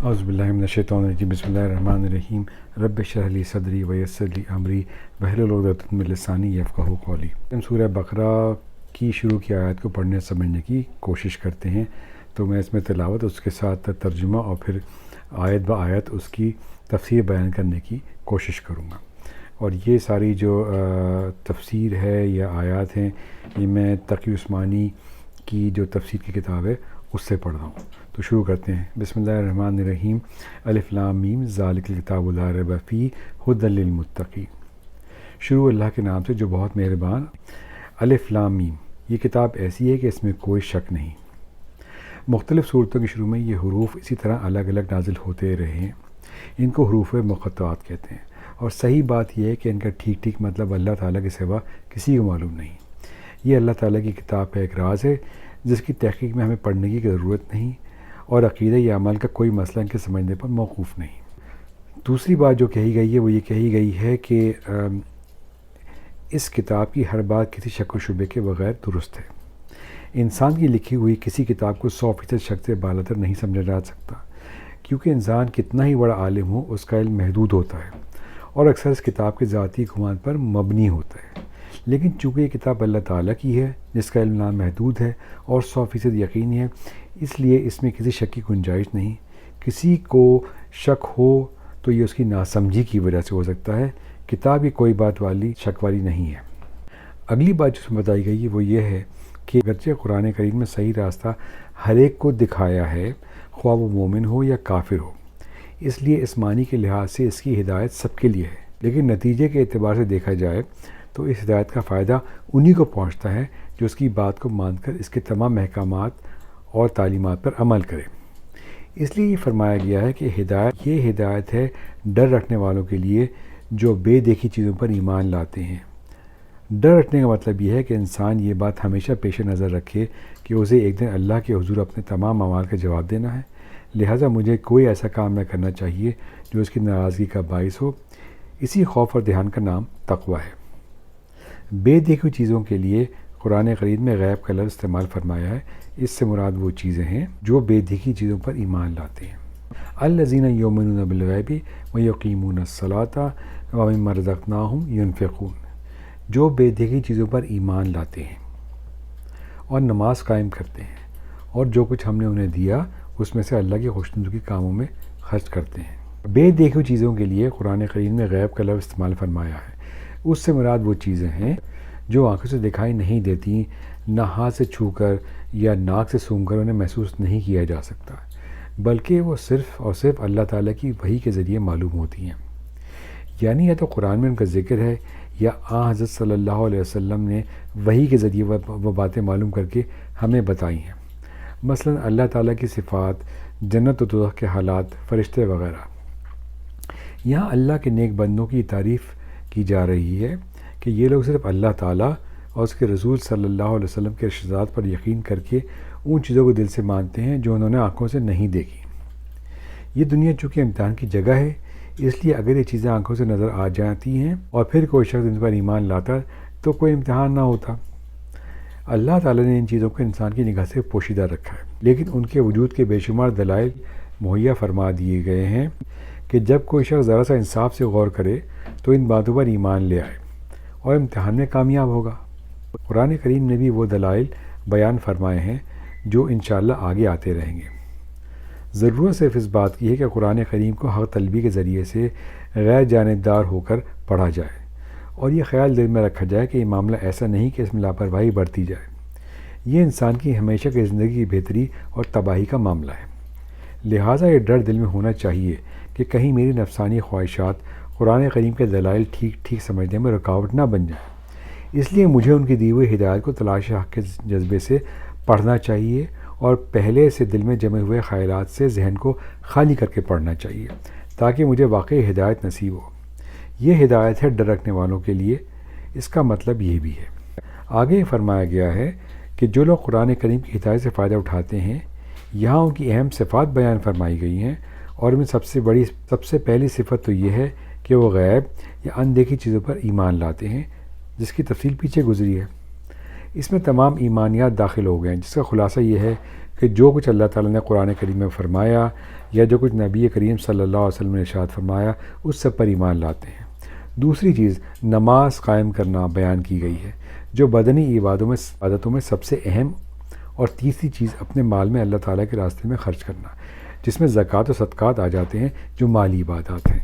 اعوذ باللہ من الشیطان الرجیم بسم اللہ الرحمن الرحیم رب اشرح لی صدری ویسر لی امری واحلل عقدۃ من لسانی یفقہوا قولی۔ ہم سورہ بقرہ کی شروع کی آیات کو پڑھنے سمجھنے کی کوشش کرتے ہیں، تو میں اس میں تلاوت اس کے ساتھ ترجمہ اور پھر آیت با آیت اس کی تفسیر بیان کرنے کی کوشش کروں گا۔ اور یہ ساری جو تفسیر ہے یا آیات ہیں یہ میں تقی عثمانی کی جو تفسیر کی کتاب ہے اس سے پڑھ رہا ہوں۔ تو شروع کرتے ہیں۔ بسم اللہ الرحمن الرحیم۔ الف لام میم ذالک الکتاب لا ریب فیہ ھدی للمتقین۔ شروع اللہ کے نام سے جو بہت مہربان۔ الف لام میم، یہ کتاب ایسی ہے کہ اس میں کوئی شک نہیں۔ مختلف صورتوں کے شروع میں یہ حروف اسی طرح الگ الگ نازل ہوتے رہے ہیں، ان کو حروف مقطعات کہتے ہیں، اور صحیح بات یہ ہے کہ ان کا ٹھیک ٹھیک مطلب اللہ تعالیٰ کے سوا کسی کو معلوم نہیں۔ یہ اللہ تعالیٰ کی کتاب کا ایک راز ہے جس کی تحقیق میں ہمیں پڑھنے کی ضرورت نہیں، اور عقیدہ یا عمل کا کوئی مسئلہ ان کے سمجھنے پر موقوف نہیں۔ دوسری بات جو کہی گئی ہے وہ یہ کہی گئی ہے کہ اس کتاب کی ہر بات کسی شک و شبے کے بغیر درست ہے۔ انسان کی لکھی ہوئی کسی کتاب کو 100% شک سے بالاتر نہیں سمجھا جا سکتا، کیونکہ انسان کتنا ہی بڑا عالم ہو اس کا علم محدود ہوتا ہے اور اکثر اس کتاب کے ذاتی گمان پر مبنی ہوتا ہے۔ لیکن چونکہ یہ کتاب اللہ تعالیٰ کی ہے جس کا علم نامحدود ہے اور 100% یقینی ہے، اس لیے اس میں کسی شک کی گنجائش نہیں۔ کسی کو شک ہو تو یہ اس کی ناسمجھی کی وجہ سے ہو سکتا ہے، کتاب یہ کوئی بات والی شک والی نہیں ہے۔ اگلی بات جو اس میں بتائی گئی ہے وہ یہ ہے کہ اگرچہ قرآن کریم میں صحیح راستہ ہر ایک کو دکھایا ہے، خواہ وہ مومن ہو یا کافر ہو، اس لیے اس معنی کے لحاظ سے اس کی ہدایت سب کے لیے ہے، لیکن نتیجے کے اعتبار سے دیکھا جائے تو اس ہدایت کا فائدہ انہی کو پہنچتا ہے جو اس کی بات کو مان کر اس کے تمام احکامات اور تعلیمات پر عمل کرے۔ اس لیے یہ فرمایا گیا ہے کہ یہ ہدایت ہے ڈر رکھنے والوں کے لیے جو بے دیکھی چیزوں پر ایمان لاتے ہیں۔ ڈر رکھنے کا مطلب یہ ہے کہ انسان یہ بات ہمیشہ پیش نظر رکھے کہ اسے ایک دن اللہ کے حضور اپنے تمام اعمال کا جواب دینا ہے، لہٰذا مجھے کوئی ایسا کام نہ کرنا چاہیے جو اس کی ناراضگی کا باعث ہو۔ اسی خوف اور دھیان کا نام تقویٰ ہے۔ بے دیکھی چیزوں کے لیے قرآن کریم میں غیب کا لفظ استعمال فرمایا ہے، اس سے مراد وہ چیزیں ہیں جو بے دیکھی چیزوں پر ایمان لاتے ہیں۔ الذین یؤمنون بالغیب ویقیمون الصلاۃ ومما رزقناہم ینفقون، جو بے دیکھی چیزوں پر ایمان لاتے ہیں اور نماز قائم کرتے ہیں، اور جو کچھ ہم نے انہیں دیا اس میں سے اللہ کی خوشنودی کے کاموں میں خرچ کرتے ہیں۔ بے دیکھی چیزوں کے لیے قرآن کریم میں غیب کا لفظ استعمال فرمایا ہے، اس سے مراد وہ چیزیں ہیں جو آنکھوں سے دکھائی نہیں دیتی، نہ ہاتھ سے چھو کر یا ناک سے سونگھ کر انہیں محسوس نہیں کیا جا سکتا، بلکہ وہ صرف اور صرف اللہ تعالیٰ کی وحی کے ذریعے معلوم ہوتی ہیں۔ یعنی یا تو قرآن میں ان کا ذکر ہے یا حضرت صلی اللہ علیہ وسلم نے وحی کے ذریعے وہ باتیں معلوم کر کے ہمیں بتائی ہیں، مثلا اللہ تعالیٰ کی صفات، جنت و دوزخ کے حالات، فرشتے وغیرہ۔ یہاں اللہ کے نیک بندوں کی تعریف کی جا رہی ہے کہ یہ لوگ صرف اللہ تعالیٰ اور اس کے رسول صلی اللہ علیہ وسلم کے ارشادات پر یقین کر کے ان چیزوں کو دل سے مانتے ہیں جو انہوں نے آنکھوں سے نہیں دیکھی۔ یہ دنیا چونکہ امتحان کی جگہ ہے، اس لیے اگر یہ چیزیں آنکھوں سے نظر آ جاتی ہیں اور پھر کوئی شخص ان پر ایمان لاتا تو کوئی امتحان نہ ہوتا۔ اللہ تعالیٰ نے ان چیزوں کو انسان کی نگاہ سے پوشیدہ رکھا ہے، لیکن ان کے وجود کے بے شمار دلائل مہیا فرما دیے گئے ہیں کہ جب کوئی شخص ذرا سا انصاف سے غور کرے تو ان باتوں پر ایمان لے آئے اور امتحان میں کامیاب ہوگا۔ قرآن کریم نے بھی وہ دلائل بیان فرمائے ہیں جو انشاءاللہ آگے آتے رہیں گے۔ ضرورت صرف اس بات کی ہے کہ قرآن کریم کو حق طلبی کے ذریعے سے غیر جانبدار ہو کر پڑھا جائے، اور یہ خیال دل میں رکھا جائے کہ یہ معاملہ ایسا نہیں کہ اس میں لاپرواہی برتی جائے۔ یہ انسان کی ہمیشہ کی زندگی کی بہتری اور تباہی کا معاملہ ہے، لہٰذا یہ ڈر دل میں ہونا چاہیے کہ کہیں میری نفسانی خواہشات قرآن کریم کے دلائل ٹھیک سمجھنے میں رکاوٹ نہ بن جائیں۔ اس لیے مجھے ان کی دی ہوئی ہدایت کو تلاش حق کے جذبے سے پڑھنا چاہیے اور پہلے سے دل میں جمے ہوئے خیالات سے ذہن کو خالی کر کے پڑھنا چاہیے تاکہ مجھے واقعی ہدایت نصیب ہو۔ یہ ہدایت ہے ڈر رکھنے والوں کے لیے، اس کا مطلب یہ بھی ہے۔ آگے فرمایا گیا ہے کہ جو لوگ قرآن کریم کی ہدایت سے فائدہ اٹھاتے ہیں، یہاں ان کی اہم صفات بیان فرمائی گئی ہیں، اور ان میں سب سے پہلی صفت تو یہ ہے کہ وہ غیب یا اندیکھی چیزوں پر ایمان لاتے ہیں، جس کی تفصیل پیچھے گزری ہے۔ اس میں تمام ایمانیات داخل ہو گئے ہیں، جس کا خلاصہ یہ ہے کہ جو کچھ اللہ تعالیٰ نے قرآن کریم میں فرمایا یا جو کچھ نبی کریم صلی اللہ علیہ وسلم نے ارشاد فرمایا اس سب پر ایمان لاتے ہیں۔ دوسری چیز نماز قائم کرنا بیان کی گئی ہے جو بدنی عبادتوں میں سب سے اہم، اور تیسری چیز اپنے مال میں اللہ تعالیٰ کے راستے میں خرچ کرنا، جس میں زکوٰۃ و صدقات آ جاتے ہیں جو مالی عبادات ہیں۔